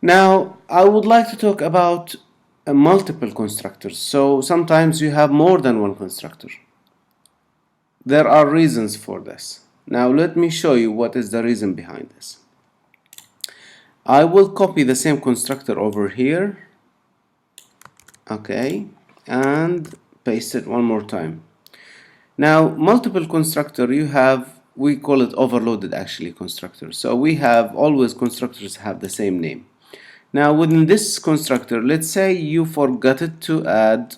Now, I would like to talk about multiple constructors. So sometimes you have more than one constructor. There are reasons for this. Now, let me show you what is the reason behind this. I will copy the same constructor over here, okay, and paste it one more time. Now, multiple constructor, you have, we call it overloaded actually constructor. So we have always constructors have the same name. Now within this constructor, let's say you forgot to add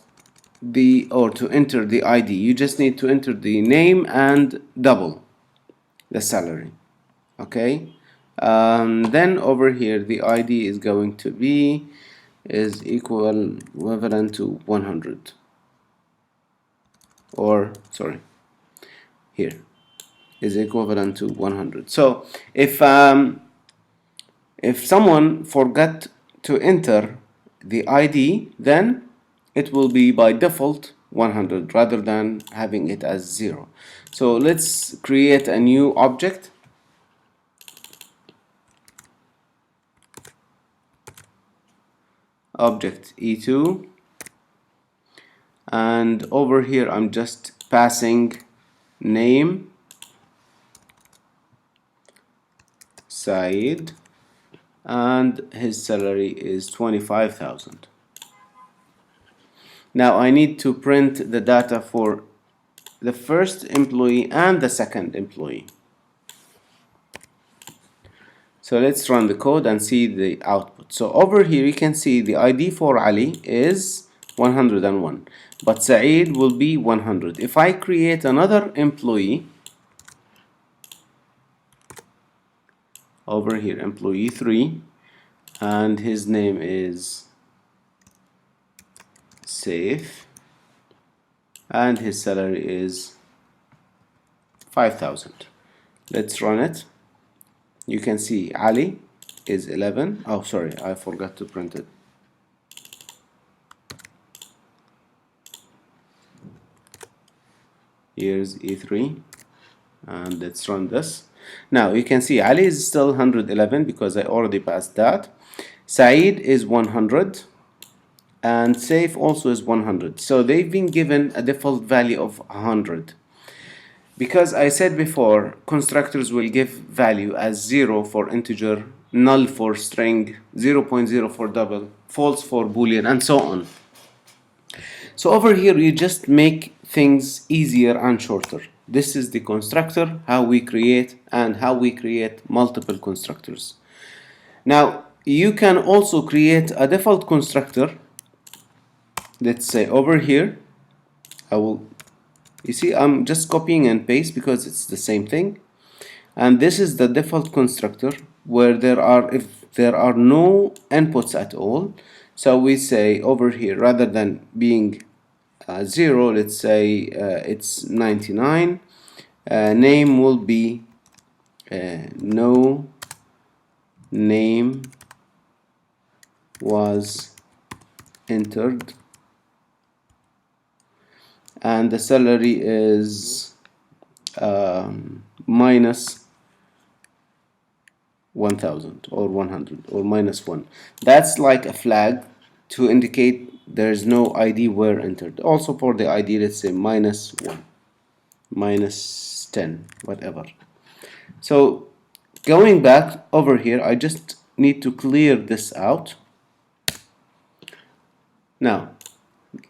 to enter the ID. You just need to enter the name and double the salary. Okay. Then over here the ID is going to be equivalent to 100, or sorry, here is equivalent to 100. So if someone forgot to enter the ID, then it will be by default 100 rather than having it as 0. So let's create a new object. Object E2, and over here I'm just passing name Said, and his salary is 25,000. Now I need to print the data for the first employee and the second employee. So let's run the code and see the output. So over here you can see the ID for Ali is 101, but Saeed will be 100. If I create another employee over here, employee 3, and his name is Safe, and his salary is 5,000. Let's run it. You can see Ali is 11. Oh, sorry, I forgot to print it. Here's E3, and let's run this. Now you can see Ali is still 111 because I already passed that. Saeed is 100, and Safe also is 100. So they've been given a default value of 100. Because I said before, constructors will give value as 0 for integer, null for string, 0.0 for double, false for boolean, and so on. So over here you just make things easier and shorter. This is the constructor, how we create multiple constructors. Now you can also create a default constructor. Let's say over here, you see I'm just copying and paste because it's the same thing. And this is the default constructor where if there are no inputs at all. So we say over here, rather than being 0, let's say it's 99. Name will be no name was entered, and the salary is minus 1000 or 100 or minus 1. That's like a flag to indicate there's no ID were entered. Also for the ID, let's say minus 1, minus 10, whatever. So going back over here, I just need to clear this out. Now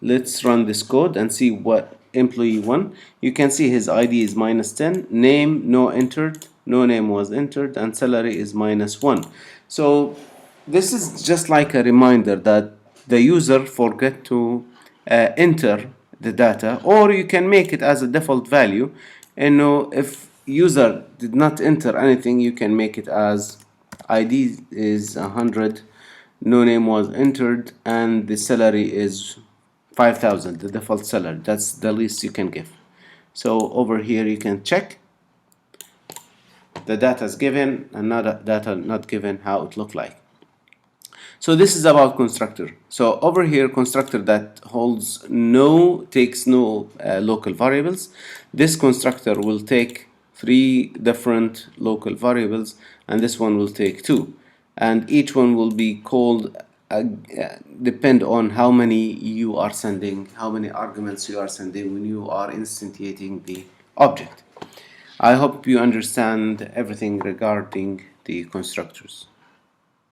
let's run this code and see what employee 1. You can see his ID is minus 10, name no entered, no name was entered, and salary is minus 1. So this is just like a reminder that the user forget to enter the data, or you can make it as a default value. And if user did not enter anything, you can make it as ID is 100, no name was entered, and the salary is 5,000, the default salary. That's the least you can give. So over here you can check the data is given and not data not given, how it look like. So this is about constructor. So over here, constructor that takes no local variables. This constructor will take 3 different local variables, and this one will take 2. and each one will be called depend on how many you are sending, how many arguments you are sending when you are instantiating the object. I hope you understand everything regarding the constructors.